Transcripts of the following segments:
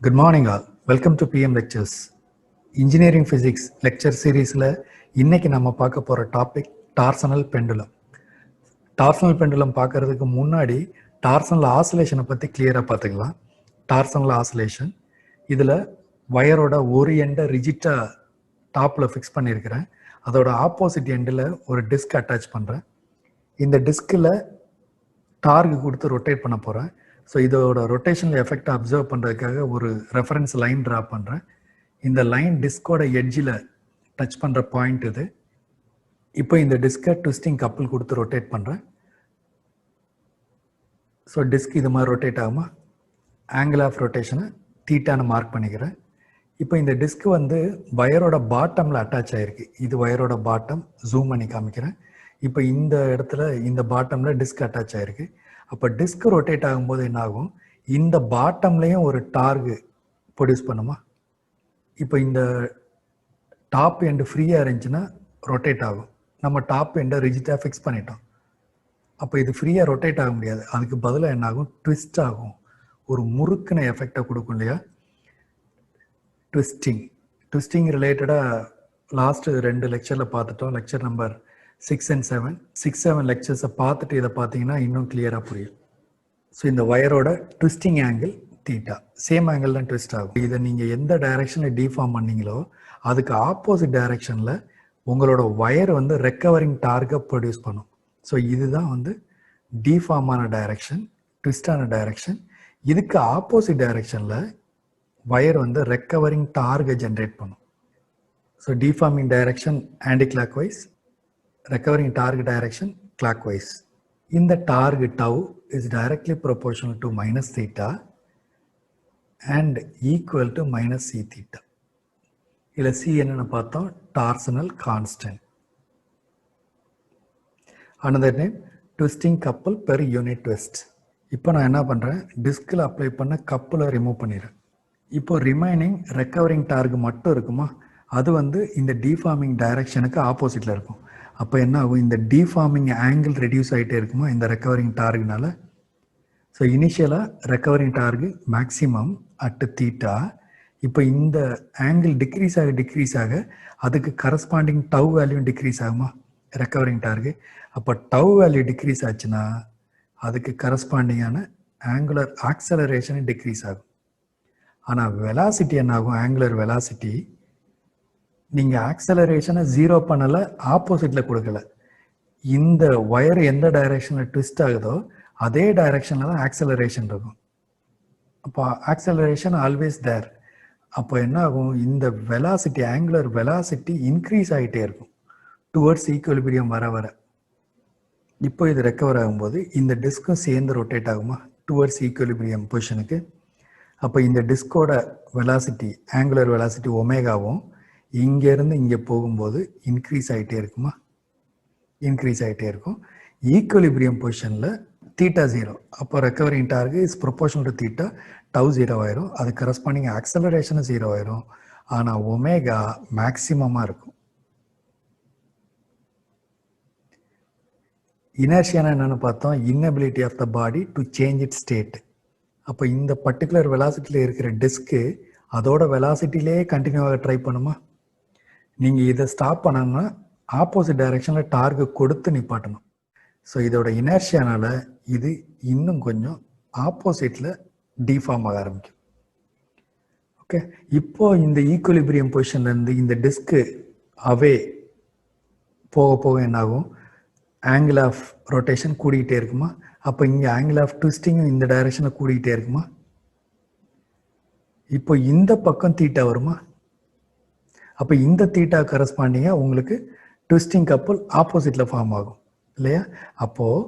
Good morning all. Welcome to PM Lectures. Engineering Physics lecture seriesல இன்னைக்கு நம்ம பார்க்க போற topic torsional pendulum. Torsional pendulum பார்க்கறதுக்கு முன்னாடி டார்சனல் ஆசிலேஷனை பற்றி கிளியராக பார்த்துக்கலாம். டார்சனல் ஆசிலேஷன் இதில் வயரோட ஒரு எண்டை ரிஜிட்டாக டாப்பில் ஃபிக்ஸ் பண்ணியிருக்கிறேன். அதோட ஆப்போசிட் எண்டில் ஒரு டிஸ்க் அட்டாச் பண்ணுறேன். இந்த டிஸ்கில் டார்க் கொடுத்து ரொட்டேட் பண்ண போகிறேன். ஸோ இதோட ரொட்டேஷனில் எஃபெக்டை அப்சர்வ் பண்ணுறதுக்காக ஒரு ரெஃபரன்ஸ் லைன் ட்ரா பண்ணுறேன். இந்த லைன் டிஸ்கோட எட்ஜில் டச் பண்ணுற பாயிண்ட் இது. இப்போ இந்த டிஸ்கை ட்விஸ்டிங் கப்பிள் கொடுத்து ரொட்டேட் பண்ணுறேன். ஸோ டிஸ்க் இது மாதிரி ரொட்டேட் ஆகுமா, ஆங்கிள் ஆஃப் ரொட்டேஷனை தீட்டான்னு மார்க் பண்ணிக்கிறேன். இப்போ இந்த டிஸ்க் வயரோட பாட்டமில் அட்டாச் ஆகிருக்கு. இது வயரோட பாட்டம், ஜூம் பண்ணி காமிக்கிறேன். இப்போ இந்த இடத்துல இந்த பாட்டமில் டிஸ்க் அட்டாச் ஆகிருக்கு. அப்போ டிஸ்க் ரொட்டேட் ஆகும்போது என்ன ஆகும், இந்த பாட்டம்லேயும் ஒரு டார்க் ப்ரொடியூஸ் பண்ணுமா. இப்போ இந்த டாப் எண்டு ஃப்ரீயாக இருந்துச்சுன்னா ரொட்டேட் ஆகும். நம்ம டாப் எண்டை ரிஜிட்டாக ஃபிக்ஸ் பண்ணிட்டோம். அப்போ இது ஃப்ரீயாக ரொட்டேட் ஆக முடியாது. அதுக்கு பதிலாக என்ன ஆகும், ட்விஸ்ட் ஆகும். ஒரு முறுக்குன எஃபெக்டை கொடுக்கும் இல்லையா, ட்விஸ்டிங் ரிலேட்டடாக லாஸ்ட்டு 2 லெக்சரில் பார்த்துட்டோம். Lecture number 6 and 7. 6-7 லெக்சர்ஸை பார்த்துட்டு இதை பார்த்தீங்கன்னா இன்னும் கிளியராக புரியும். ஸோ இந்த வயரோட twisting angle theta, same angle தான் ட்விஸ்ட் ஆகும். இதை நீங்கள் எந்த டைரக்ஷனில் டிஃபார்ம் பண்ணீங்களோ அதுக்கு ஆப்போசிட் டைரக்ஷனில் உங்களோட வயர் ரெக்கவரிங் டார்கை ப்ரொடியூஸ் பண்ணும். ஸோ இதுதான் டிஃபார்மான டைரக்ஷன், ட்விஸ்டான டைரக்ஷன். இதுக்கு ஆப்போசிட் டைரக்ஷனில் வயர் ரெக்கவரிங் டார்கை ஜென்ரேட் பண்ணும். So deforming direction anticlockwise, recovering target direction clockwise. In the target tau is directly proportional to minus theta and equal to minus c theta. இதில் c என்னன்னு பார்த்தோம், torsional constant. another name twisting couple per unit twist. இப்போ நான் என்ன பண்ணுறேன், டிஸ்கில் apply பண்ண கப்பில் ரிமூவ் பண்ணிடுறேன். இப்போ ரிமைனிங் ரெக்கவரிங் டார்க் மட்டும் இருக்குமா, அது இந்த டிஃபார்மிங் டைரக்ஷனுக்கு ஆப்போசிட்டில் இருக்கும். அப்போ என்ன ஆகும், இந்த டிஃபார்மிங் ஆங்கிள் ரெடியூஸ் ஆகிட்டே இருக்குமா இந்த ரெக்கவரிங் டார்க்னால. ஸோ இனிஷியலாக recovering torque maximum at theta. இப்போ இந்த ஆங்கிள் டிக்ரீஸ் ஆக அதுக்கு கரஸ்பாண்டிங் டவ் வேல்யூ டிக்ரீஸ் ஆகுமா ரெக்கவரிங் டார்க். அப்போ டவ் வேல்யூ டிக்ரீஸ் ஆச்சுன்னா அதுக்கு கரஸ்பாண்டிங்கான ஆங்குலர் ஆக்சலரேஷன் டிக்ரீஸ் ஆகும். ஆனால் வெலாசிட்டி என்ன ஆகும், ஆங்குலர் வெலாசிட்டி நீங்கள் ஆக்சலரேஷனை 0 பண்ணலை, ஆப்போசிட்டில் கொடுக்கல. இந்த ஒயர் எந்த டைரக்ஷனில் ட்விஸ்ட் ஆகுதோ அதே டைரக்ஷனில் தான் ஆக்சலரேஷன் இருக்கும். அப்போ ஆக்சலரேஷன் ஆல்வேஸ் தேர். அப்போ என்ன ஆகும், இந்த வெலாசிட்டி, ஆங்குலர் வெலாசிட்டி இன்க்ரீஸ் ஆகிட்டே இருக்கும் டுவர்ட்ஸ் ஈக்குவலிபிரியம் வர. இப்போ இது ரெக்கவர் ஆகும்போது இந்த டிஸ்க்கும் சேர்ந்து ரொட்டேட் ஆகுமா டுவர்ட்ஸ் ஈக்குவலிபிரியம் பொசிஷனுக்கு. அப்போ இந்த டிஸ்கோட வெலாசிட்டி, ஆங்குலர் வெலாசிட்டி ஒமேகாவும் இங்கேருந்து இங்கே போகும்போது இன்க்ரீஸ் ஆகிட்டே இருக்குமா, இன்க்ரீஸ் ஆகிட்டே இருக்கும். ஈக்குவலிபிரியம் பொசிஷனில் தீட்டா 0. அப்போ recovering torque is proportional to theta, tau 0 ஆயிரும். அது கரஸ்பாண்டிங் ஆக்சலரேஷனும் 0 ஆயிரும். ஆனால் ஒமேகா மேக்சிமமாக இருக்கும். இனர்ஷியானா என்னென்னு பார்த்தோம், inability of the body to change it state. அப்போ இந்த பர்டிகுலர் வெலாசிட்டியில் இருக்கிற டிஸ்க்கு அதோட வெலாசிட்டிலே கண்டினியூவாக ட்ரை பண்ணுமா. நீங்கள் இதை ஸ்டாப் பண்ணணும்னா ஆப்போசிட் டைரக்ஷனில் டார்கு கொடுத்து நிப்பாட்டணும். ஸோ இதோட இனர்ஷியானால் இது இன்னும் கொஞ்சம் ஆப்போசிட்டில் டிஃபார்ம் ஆக ஆரம்பிக்கும். ஓகே, இப்போது இந்த ஈக்குவலிபிரியம் பொசிஷன்லேருந்து இந்த டிஸ்க்கு அவே போக என்னாகும், ஆங்கிள் ஆஃப் ரொட்டேஷன் கூடிக்கிட்டே இருக்குமா. அப்போ இங்கே ஆங்கிள் ஆஃப் ட்விஸ்டிங்கும் இந்த டைரக்ஷனில் கூடிக்கிட்டே இருக்குமா. இப்போ இந்த பக்கம் தீட்டா வருமா. அப்போ இந்த தீட்டா கரஸ்பாண்டிங்காக உங்களுக்கு ட்விஸ்டிங் கப்புள் ஆப்போசிட்டில் ஃபார்ம் ஆகும் இல்லையா. அப்போது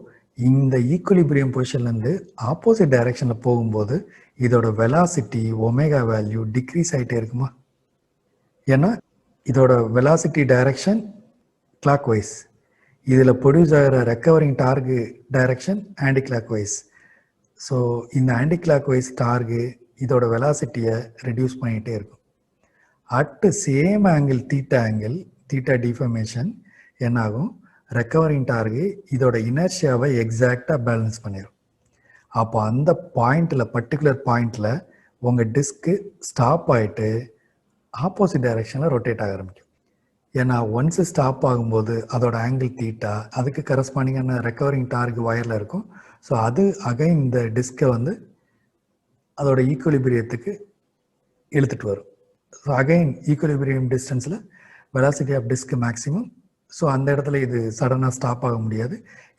இந்த ஈக்குவலிபிரியம் பொசிஷன்லேருந்து ஆப்போசிட் டைரக்ஷனில் போகும்போது இதோட வெலாசிட்டி ஒமேகா வேல்யூ டிக்ரீஸ் ஆகிட்டே இருக்குமா. ஏன்னா இதோட வெலாசிட்டி டைரக்ஷன் கிளாக் வைஸ், இதில் ப்ரொடியூஸ் ஆகிற recovering torque direction anticlockwise. So இந்த ஆன்டி கிளாக் வைஸ் டார்கு இதோட வெலாசிட்டியை ரெடியூஸ் பண்ணிகிட்டே இருக்கும். At same angle theta deformation என்னாகும், ரெக்கவரிங் டார்கு இதோட இனர்ஷியாவை எக்ஸாக்டாக பேலன்ஸ் பண்ணிடும். அப்போ அந்த பாயிண்டில், பர்டிகுலர் பாயிண்டில் உங்கள் டிஸ்க்கு ஸ்டாப் ஆகிட்டு ஆப்போசிட் டைரெக்ஷனில் ரொட்டேட் ஆக ஆரம்பிக்கும். ஏன்னா ஒன்ஸு ஸ்டாப் ஆகும்போது அதோட ஆங்கிள் தீட்டா அதுக்கு கரஸ்பாண்டிங்கான ரெக்கவரிங் டார்க் வயரில் இருக்கும். ஸோ அது அகைன் இந்த டிஸ்கை வந்து அதோட ஈக்குவலிபிரியத்துக்கு இழுத்துட்டு வரும். ஸோ அகைன் ஈக்குவலிபிரியம் டிஸ்டன்ஸில் velocity of disc maximum. So அந்த இடத்துல இது சடனாக ஸ்டாப் ஆக முடியாது,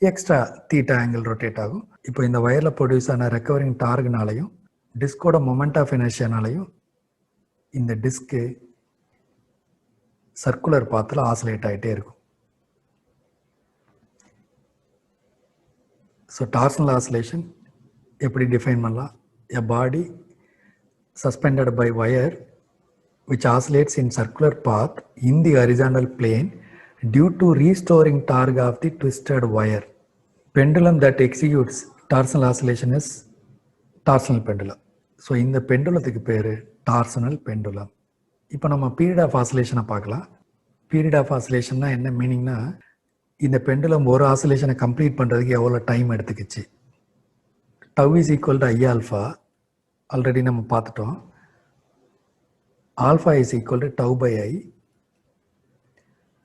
எக்ஸ்ட்ரா தீட்டா ஆங்கிள் ரொட்டேட் ஆகும். இப்போ இந்த வயரில் ப்ரொடியூஸ் ஆன ரெக்கவரிங் டார்க்னாலையும் டிஸ்கோட மொமெண்ட் ஆஃப் இனர்ஷியானாலையும் இந்த டிஸ்க்கு சர்க்குலர் பாத்தில் ஆசிலேட் ஆகிட்டே இருக்கும். ஸோ டார்சனல் ஆசிலேஷன் எப்படி டிஃபைன் பண்ணலாம்? எ பாடி suspended by wire which oscillates in circular path in the horizontal plane due to restoring torque of the twisted wire. Pendulum that executes torsional oscillation is torsional pendulum. So இந்த பெண்டுலத்துக்கு பேர் torsional pendulum. இப்போ நம்ம period of ஆசிலேஷனை பார்க்கலாம். Period of ஆசிலேஷன்னா என்ன மீனிங்னா, இந்த pendulum ஒரு ஆசிலேஷனை complete பண்ணுறதுக்கு எவ்வளோ டைம் எடுத்துக்கிச்சு. Tau is equal to I alpha already நம்ம பார்த்துட்டோம். Alpha is equal to tau by I.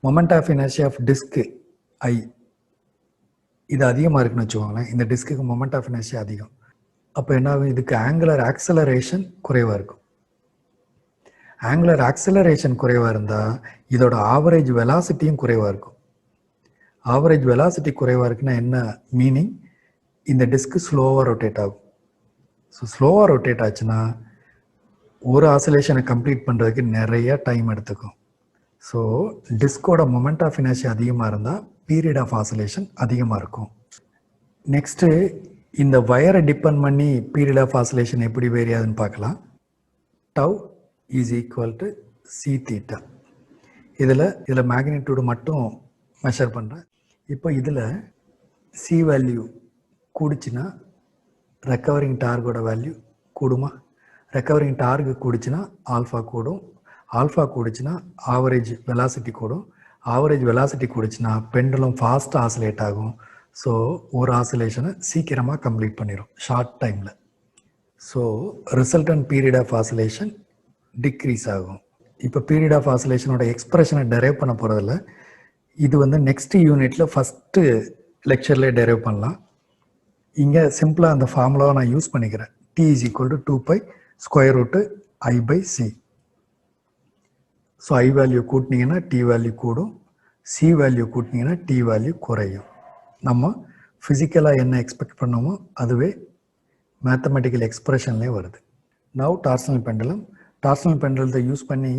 Moment of inertia of disc I, இது அதிகமாக இருக்குன்னு வச்சுக்கோங்களேன். இந்த டிஸ்க்கு மொமெண்ட் ஆஃப் இனர்ஷியா அதிகம். அப்போ என்ன ஆகும்? இதுக்கு ஆங்குலர் ஆக்சலரேஷன் குறைவாக இருக்கும். ஆங்குலர் ஆக்சலரேஷன் குறைவாக இருந்தால் இதோட ஆவரேஜ் வெலாசிட்டியும் குறைவாக இருக்கும். ஆவரேஜ் வெலாசிட்டி குறைவாக இருக்குன்னா என்ன மீனிங்? இந்த டிஸ்க்கு ஸ்லோவாக ரொட்டேட் ஆகும். ஸோ ஸ்லோவாக ரொட்டேட் ஆச்சுன்னா ஒரு ஆசிலேஷனை கம்ப்ளீட் பண்ணுறதுக்கு நிறைய டைம் எடுத்துக்கும். ஸோ டிஸ்கோட மொமெண்ட் ஆஃப் இனர்ஷியா அதிகமாக இருந்தால் பீரியட் ஆஃப் ஆசிலேஷன் அதிகமாக இருக்கும். நெக்ஸ்ட்டு இந்த வயரை டிபெண்ட் பண்ணி பீரியட் ஆஃப் ஆசிலேஷன் எப்படி வேரி ஆகுதுன்னு பார்க்கலாம். Tau is equal to C theta. இதில் மேக்னிடியூடு மட்டும் மெஷர் பண்ணுறேன். இப்போ இதில் சி வேல்யூ கூடிச்சுன்னா ரெக்கவரிங் டார்கோட வேல்யூ கூடுமா? ரெக்கவரிங் டார்கு கூடிச்சுன்னா ஆல்ஃபா கூடும். ஆல்ஃபா கூடிச்சுன்னா ஆவரேஜ் வெலாசிட்டி கூடும். ஆவரேஜ் வெலாசிட்டி கூடிச்சுன்னா பெண்டுலம் ஃபாஸ்ட்டாக ஆசிலேட் ஆகும். ஸோ ஒரு ஆசிலேஷனை சீக்கிரமாக கம்ப்ளீட் பண்ணிடும் ஷார்ட் டைமில். So resultant period of oscillation decrease ஆகும். இப்போ பீரியட் ஆஃப் ஆசிலேஷனோட எக்ஸ்பிரஷனை டெரைவ் பண்ண போகிறதில்ல. இது வந்து நெக்ஸ்ட் யூனிட்டில் ஃபஸ்ட்டு லெக்சர்லேயே டெரைவ் பண்ணலாம். இங்கே சிம்பிளாக அந்த ஃபார்முலாவை நான் யூஸ் பண்ணிக்கிறேன். T is equal to 2 pi square root I by C. So I value கூட்டினீங்கன்னா T வேல்யூ கூடும், C வேல்யூ கூட்டினீங்கன்னா T வேல்யூ குறையும். நம்ம ஃபிசிக்கலாக என்ன எக்ஸ்பெக்ட் பண்ணோமோ அதுவே மேத்தமெட்டிக்கல் எக்ஸ்பிரஷன்லேயே வருது. Now torsional pendulum. டார்சனல் பெண்டுலத்தை யூஸ் பண்ணி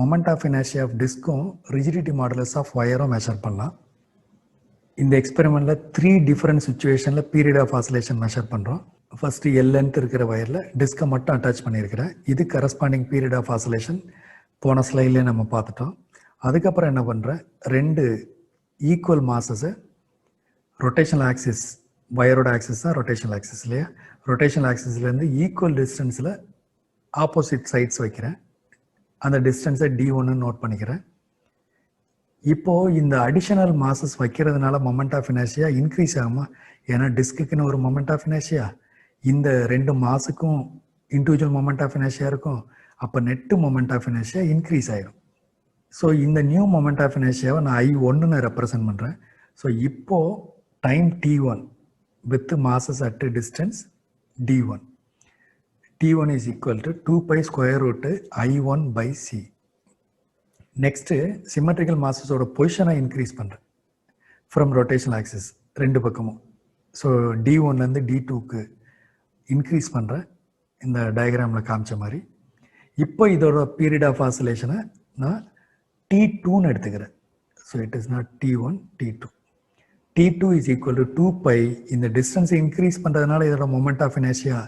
மொமெண்ட் ஆஃப் இனர்ஷியா ஆஃப் டிஸ்க்கும் ரிஜிடிட்டி மாடுலஸ் ஆஃப் வயரும் மெஷர் பண்ணலாம். இந்த எக்ஸ்பெரிமெண்ட்டில் 3 டிஃப்ரெண்ட் சுச்சுவேஷனில் பீரியட் ஆஃப் ஆசிலேஷன் மெஷர் பண்ணுறோம். ஃபஸ்ட்டு எல்என்த் இருக்கிற வயரில் டிஸ்கை மட்டும் அட்டாச் பண்ணியிருக்கிறேன். இது கரஸ்பாண்டிங் பீரியட் ஆஃப் ஆசிலேஷன் போன ஸ்லைட்லேயே நம்ம பார்த்துட்டோம். அதுக்கப்புறம் என்ன பண்ணுறேன், 2 ஈக்குவல் மாசஸை ரொட்டேஷனல் ஆக்சிஸ், வயரோட ஆக்சிஸ் தான் ரொட்டேஷனல் ஆக்சிஸ் இல்லையா, ரொட்டேஷனல் ஆக்சிஸ்லேருந்து ஈக்குவல் டிஸ்டன்ஸில் ஆப்போசிட் சைட்ஸ் வைக்கிறேன். அந்த டிஸ்டன்ஸை D1 நோட் பண்ணிக்கிறேன். இப்போது இந்த அடிஷனல் மாசஸ் வைக்கிறதுனால மொமெண்ட் ஆஃப் இனர்ஷியா இன்க்ரீஸ் ஆகுமா? ஏன்னா டிஸ்க்குன்னு ஒரு மொமெண்ட் ஆஃப் இனர்ஷியா, இந்த 2 மாஸுக்கும் இண்டிவிஜுவல் மொமெண்ட் ஆஃப் இனர்ஷியா இருக்கும். அப்போ net moment of inertia increase ஆயிடும். ஸோ இந்த நியூ மொமெண்ட் ஆஃப் இனர்ஷியாவை நான் I1 ரெப்ரசன்ட் பண்ணுறேன். ஸோ இப்போது time T1 with masses at distance D1. T1 is equal to 2 pi square root I1 by C. Next symmetrical மாசஸோட பொசிஷனை increase பண்ணுறேன் from rotational axis 2 பக்கமும். ஸோ D1லேருந்து D2க்கு இன்க்ரீஸ் பண்ணுறேன் இந்த டயக்ராமில் காமிச்ச மாதிரி. இப்போ இதோட பீரியட் ஆஃப் ஆசிலேஷனை நான் T2ன்னு எடுத்துக்கிறேன். So it is not T1, T2. T2 is equal to 2 pi. இந்த டிஸ்டன்ஸ் இன்க்ரீஸ் பண்ணுறதுனால இதோட மொமெண்ட் ஆஃப் இனர்ஷியா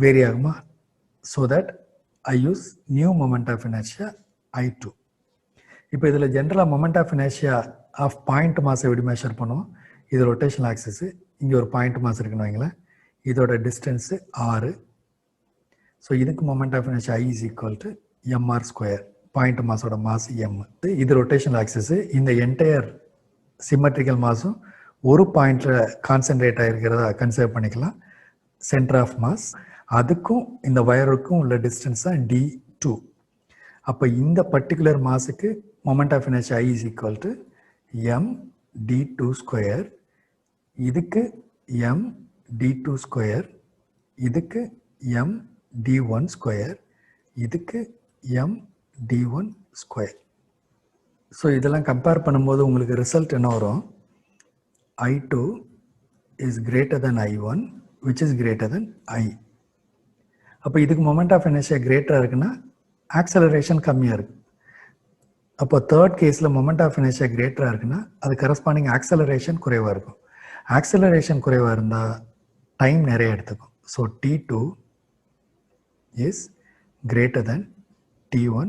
வேரி ஆகுமா? So that I use new moment of inertia I2. இப்போ இதில் ஜென்ரலாக moment of inertia of point mass எப்படி measure பண்ணுவோம்? இது ரொட்டேஷனல் ஆக்சிஸு, இங்கே ஒரு பாயிண்ட் மாஸ் இருக்குன்னு வைங்களேன், இதோட டிஸ்டன்ஸு 6. ஸோ இதுக்கு moment of inertia I is equal to mr square, point மாஸோட மாஸ் m. இது ரொட்டேஷனல் ஆக்சிஸு. இந்த என்டையர் சிமெட்ரிக்கல் மாஸும் ஒரு பாயிண்டில் கான்சென்ட்ரேட் ஆகிருக்கிறதா கன்சிடர் பண்ணிக்கலாம், சென்டர் ஆஃப் மாஸ். அதுக்கும் இந்த வயருக்கும் உள்ள டிஸ்டன்ஸ் தான் d2. அப்போ இந்த பர்டிகுலர் மாஸுக்கு moment of inertia I is equal to m d2 square, இதுக்கு m d2 ஸ்கொயர், இதுக்கு m d1 ஸ்கொயர், இதுக்கு m d1 ஸ்கொயர். ஸோ இதெல்லாம் கம்பேர் பண்ணும்போது உங்களுக்கு ரிசல்ட் என்ன வரும்? I2 is greater than I1 which is greater than I. அப்போ இதுக்கு மொமெண்ட் ஆஃப் இனர்ஷியா கிரேட்டராக இருக்குன்னா ஆக்சலரேஷன் கம்மியாக இருக்குது. அப்போ தேர்ட் கேஸில் மொமெண்ட் ஆஃப் இனர்ஷியா கிரேட்டராக இருக்குன்னா அது கரஸ்பாண்டிங் ஆக்சலரேஷன் குறைவாக இருக்கும். ஆக்சலரேஷன் குறைவாக இருந்தால் டைம் நிறைய எடுத்துக்கும். So T2 is greater than T1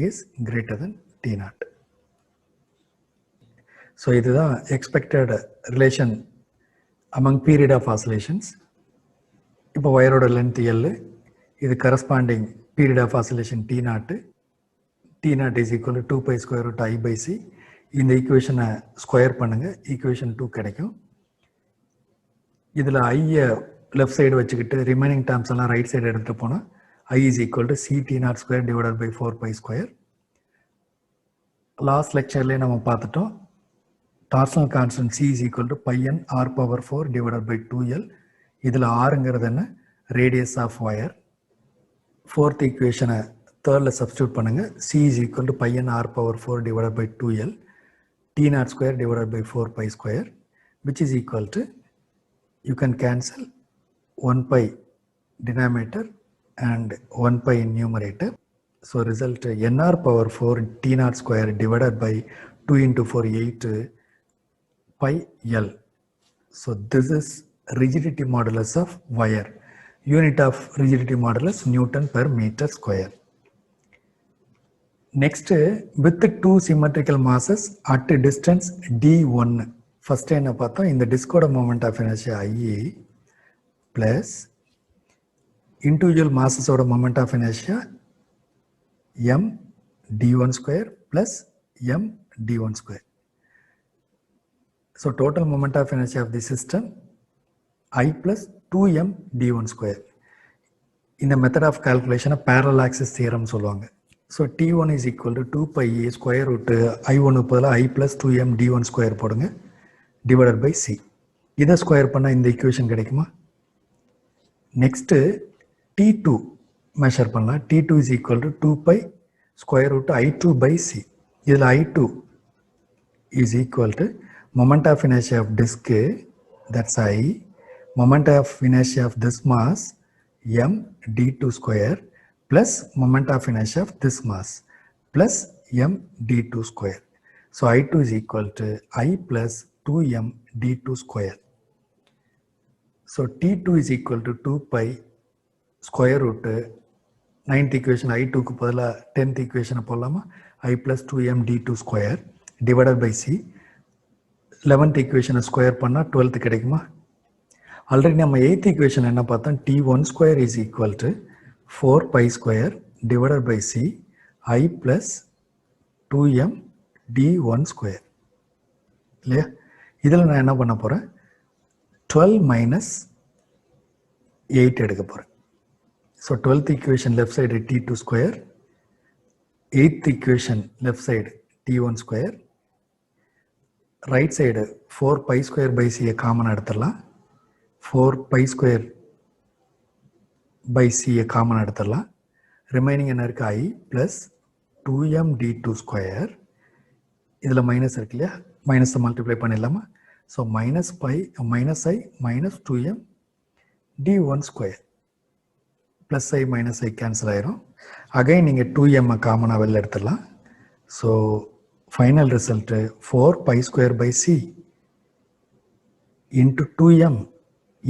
is greater than T0. So இதுதான் expected relation among period of oscillations. இப்போ வயரோட லென்த் L, இது corresponding period of oscillation T0. T0 is equal to 2 pi square root I by C. இந்த ஈக்குவேஷனை square பண்ணுங்கள், equation 2 கிடைக்கும். இதில் ஐயை left side வச்சுக்கிட்டு ரிமைனிங் டேர்ம்ஸ் எல்லாம் ரைட் சைடு எடுத்துகிட்டு போனால் I is equal to C T0 square divided by 4 pi square. Last லெக்சர்லேயே நம்ம பார்த்துட்டோம். Torsional constant C is equal to pi n r power 4 divided by 2L. இதில் ஆறுங்கிறது என்ன? Radius of wire. Fourth ஈக்குவேஷனை தேர்டில் substitute பண்ணுங்கள். C is equal to pi n r power 4 divided by 2L T0 square divided by 4 pi square, which is equal to, you can cancel 1 pi denominator and 1 pi in numerator. So result nr power 4 T0 square divided by 2 into 4 8 pi L. So this is rigidity modulus of wire. Unit of rigidity modulus Newton per meter square. Next, with the two symmetrical masses at a distance d1, first என்ன பார்த்தோம்? இந்த டிஸ்கோட moment of inertia I plus individual masses ஓட moment of inertia m d1 square plus m d1 square. So total moment of inertia of the system I plus 2m d1 square. இந்த method of calculation parallel axis theorem சொல்லுவாங்க. So T1 is equal to 2 pi a square root I1 பதிலாக I plus 2m d1 square போடுங்க divided by C. இதை square பண்ணால் இந்த equation கிடைக்குமா? Next T2 measure பண்ணலாம். T2 is equal to 2 pi square root I2 by C. இதில் I2 is equal to moment of inertia of disk, that's I, moment of inertia of this mass m d2 square plus moment of inertia of this mass plus m d2 square. So I2 is equal to I plus 2m d2 square. So T2 is equal to 2 pi square root 9th equation I2 க்கு பதிலா 10th equation போடலாமா? I plus 2m d2 square divided by C. 11th equation square பண்ணால் 12th கிடைக்குமா? Already நம்ம 8th equation என்ன பார்த்தோம்? T1 square is equal to 4 pi square divided by C I plus 2m d1 square. இல்லையா? இதில் நான் என்ன பண்ண போகிறேன்? 12 minus 8 எடுக்க போகிறேன். So 12th equation left side T2 square, 8th equation left side T1 square, right side 4 pi square by C common எடுத்துடலாம். 4 pi square by C common எடுத்துடலாம். remaining என்ன இருக்கு? I plus 2m d2 square. இதில் minus இருக்கு இல்லையா? மைனஸை multiply பண்ணிடலாமா? So minus by minus I minus 2m d1 square plus I minus I cancel ஆயிரும். அகைன் நீங்கள் 2m காமனாக வெளில எடுத்துடலாம். So final result 4 pi square by C into 2m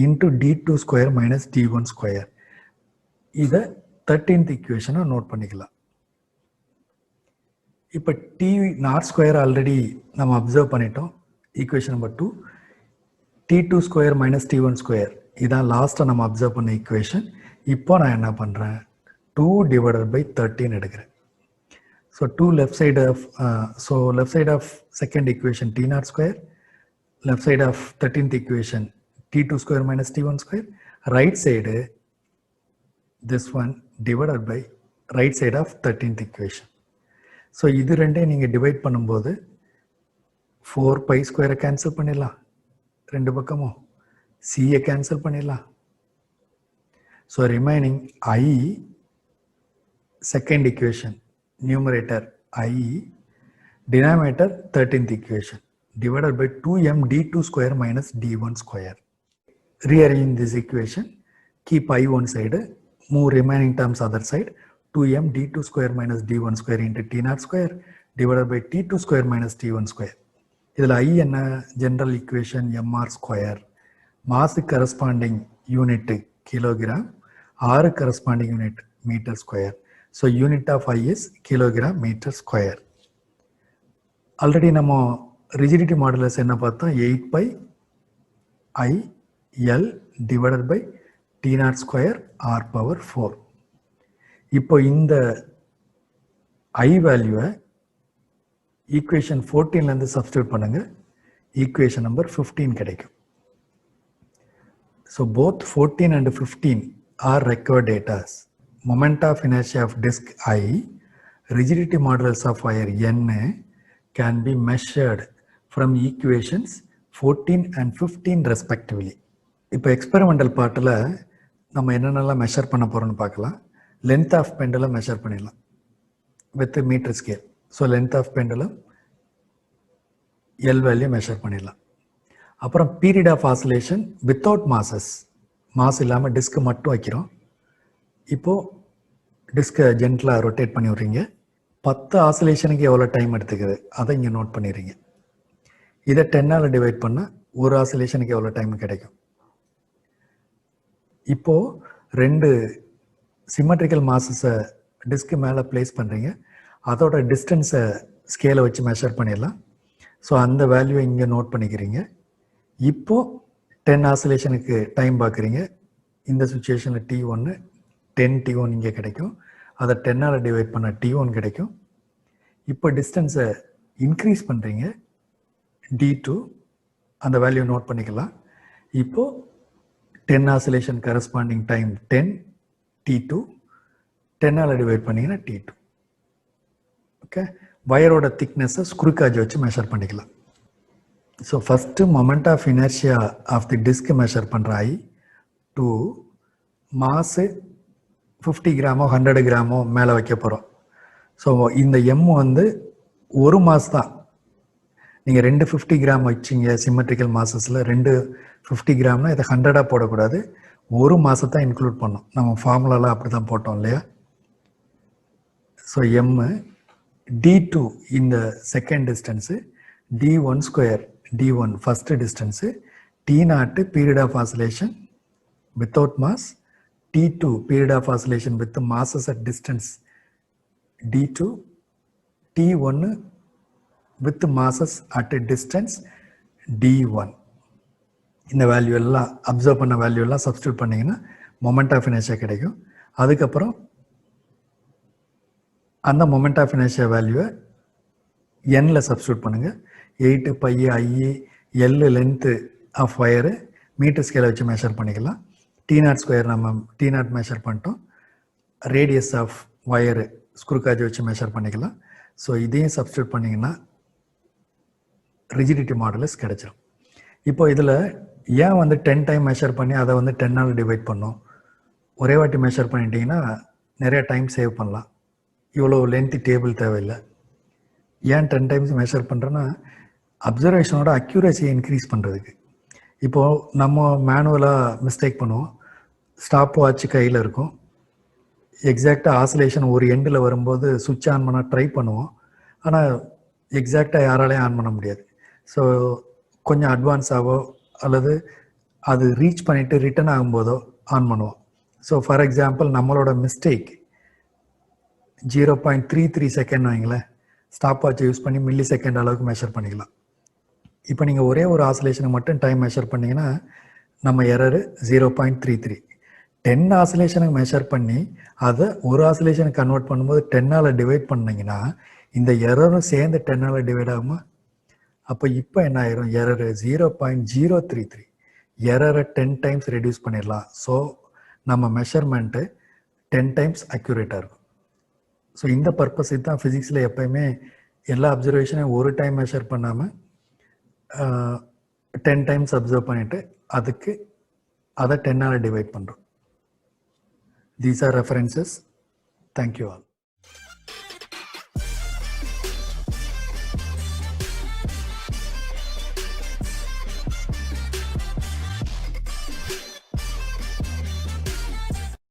into d2 square minus d1 square. இதை 13th equation note பண்ணிக்கலாம். இப்போ T0 square already நம்ம observe பண்ணிட்டோம். Equation number 2 T2 square minus T1 square இதான் லாஸ்ட்டாக நம்ம அப்சர்வ் பண்ண ஈக்குவேஷன். இப்போ நான் என்ன பண்ணுறேன்? 2 divided by 13 எடுக்கிறேன். So 2 left side of left side of second equation T0 square, left side of 13th equation T2 square minus T1 square, right side this one divided by right side of 13th equation. So இது ரெண்டே நீங்கள் divide பண்ணும்போது 4 by ஸ்கொயரை cancel பண்ணிடலாம், ரெண்டு பக்கமும் சியை cancel பண்ணிடலாம். So remaining I second equation numerator I, denominator 13th equation divided by 2m d2 square minus d1 square. Rearrange this equation, keep I one side, move remaining terms other side, 2m d2 square minus d1 square into t0 square divided by t2 square minus t1 square. இதில் I என்ன general equation mr square, mass corresponding unit kilogram, r corresponding unit meter square. So unit of I is kilogram meter square. Already நம்ம rigidity modulus என்ன பார்த்தோம், 8 by I L divided by T0 square R power 4. இப்போ இந்த I வேல்யூவை equation 14லேருந்து substitute பண்ணுங்க, equation number 15 கிடைக்கும். So both 14 and 15 are required data. Moment of inertia of disk I, rigidity modulus of wire N can be measured from equations 14 and 15 respectively. இப்போ experimental பார்ட்டில் நம்ம என்னென்னலாம் measure பண்ண போகிறோம்னு பார்க்கலாம். லென்த் ஆஃப் பெண்டலம் மெஷர் பண்ணிடலாம் with metre scale. So length of pendulum L value measure பண்ணிடலாம். அப்புறம் period of oscillation without masses, mass இல்லாமல் டிஸ்க்கு மட்டும் வைக்கிறோம். இப்போது டிஸ்கை ஜென்டலாக ரொட்டேட் பண்ணி விட்றீங்க. 10 ஆசிலேஷனுக்கு எவ்வளோ டைம் எடுத்துக்குது அதை இங்கே நோட் பண்ணிடுறீங்க. இதை 10ஆல் டிவைட் பண்ணால் ஒரு ஆசிலேஷனுக்கு எவ்வளோ டைம் கிடைக்கும். இப்போது 2 சிமெட்ரிக்கல் மாசஸை டிஸ்க்கு மேலே ப்ளேஸ் பண்ணுறீங்க, அதோட டிஸ்டன்ஸை ஸ்கேலை வச்சு மெஷர் பண்ணிடலாம். ஸோ அந்த வேல்யூவை இங்கே நோட் பண்ணிக்கிறீங்க. இப்போது 10 ஆசிலேஷனுக்கு டைம் பார்க்குறீங்க. இந்த சுச்சுவேஷனில் T1 10 T1 இங்கே கிடைக்கும், அதை 10ஆல் டிவைட் பண்ண T1 கிடைக்கும். இப்போ டிஸ்டன்ஸை இன்க்ரீஸ் பண்ணுறீங்க, D2 அந்த வேல்யூ நோட் பண்ணிக்கலாம். இப்போது 10 ஆசிலேஷன் கரஸ்பாண்டிங் டைம் 10 T2, 10ஆல் டிவைட் பண்ணிங்கன்னா T2. ஓகே, வயரோட திக்னஸை ஸ்க்ரூ காஜ் வச்சு மெஷர் பண்ணிக்கலாம். So first moment of inertia of the disc measure பண்ணுற I, 2 மாஸு 50 கிராமோ 100 கிராமோ மேலே வைக்க போகிறோம். ஸோ இந்த எம் வந்து ஒரு மாஸ் தான். நீங்கள் 2 50 கிராம் வச்சிங்க சிமெட்ரிக்கல் மாசஸில், 2 50 கிராம்னா இதை 100ஆக போடக்கூடாது, ஒரு மாதம் தான் இன்க்ளூட் பண்ணோம். நம்ம ஃபார்முலாலாம் அப்படி தான் போட்டோம் இல்லையா. ஸோ எம் D2 இந்த second distance, D1 square D1 first distance, T0 period of oscillation without mass, T2 period of oscillation with the masses at distance D2, T1 with the masses at a distance D1. இந்த value எல்லாம் observe பண்ண value எல்லாம் substitute பண்ணிங்கன்னா moment of inertia கிடைக்கும். அதுக்கப்புறம் அந்த moment of inertia வேல்யூவை Nல substitute பண்ணுங்கள். 8 by I L length of wire metre ஸ்கேலை வச்சு மெஷர் பண்ணிக்கலாம். T0 ஸ்கொயர் நம்ம T0 மெஷர் பண்ணிட்டோம், radius of wire screw gauge வச்சு மெஷர் பண்ணிக்கலாம். ஸோ இதையும் சப்ஸ்டியூட் பண்ணிங்கன்னா ரிஜிடிட்டி மாடுலஸ் கிடைச்சிடும். இப்போ இதில் ஏன் வந்து 10 டைம் மெஷர் பண்ணி அதை வந்து 10ஆல் டிவைட் பண்ணோம், ஒரே வாட்டி மெஷர் பண்ணிட்டீங்கன்னா நிறைய டைம் சேவ் பண்ணலாம், இவ்வளோ லென்த்தி டேபிள் தேவையில்லை. ஏன் 10 டைம்ஸ் மெஷர் பண்ணுறோன்னா அப்சர்வேஷனோட அக்யூரஸியை இன்க்ரீஸ் பண்ணுறதுக்கு. இப்போது நம்ம மேனுவலாக மிஸ்டேக் பண்ணுவோம், ஸ்டாப் வாட்ச் கையில் இருக்கும், எக்ஸாக்டாக ஆசிலேஷன் ஒரு எண்டில் வரும்போது சுவிட்ச் ஆன் பண்ண ட்ரை பண்ணுவோம், ஆனால் எக்ஸாக்டாக யாராலையும் ஆன் பண்ண முடியாது. ஸோ கொஞ்சம் அட்வான்ஸாகவோ அல்லது அது ரீச் பண்ணிவிட்டு ரிட்டர்ன் ஆகும்போதோ ஆன் பண்ணுவோம். ஸோ ஃபார் எக்ஸாம்பிள் நம்மளோட மிஸ்டேக் 0.33 செகண்ட் வைங்களேன், ஸ்டாப் வாட்சை யூஸ் பண்ணி மில்லி செகண்ட் அளவுக்கு மெஷர் பண்ணிக்கலாம். இப்போ நீங்கள் ஒரே ஒரு ஆசிலேஷனுக்கு மட்டும் டைம் மெஷர் பண்ணிங்கன்னா நம்ம எரரு 0.33. 10 ஆசிலேஷனுக்கு மெஷர் பண்ணி அதை ஒரு ஆசிலேஷனுக்கு கன்வெர்ட் பண்ணும்போது 10ஆல் டிவைட் பண்ணிங்கன்னா இந்த எரரும் சேர்ந்து 10ஆல் டிவைட் ஆகுமா? அப்போ இப்போ என்ன ஆயிரும், எரரு 0.033, எரரை 10 டைம்ஸ் ரெடியூஸ் பண்ணிடலாம். ஸோ நம்ம மெஷர்மெண்ட்டு 10 டைம்ஸ் அக்யூரேட்டாக இருக்கும். ஸோ இந்த பர்பஸ் தான் ஃபிசிக்ஸில் எப்போயுமே எல்லா அப்சர்வேஷனையும் ஒரு டைம் மெஷர் பண்ணாமல் 10 டைம்ஸ் அப்சர்வ் பண்ணிவிட்டு அதை 10ஆல் டிவைட் பண்ணுறோம். These are references. Thank you all.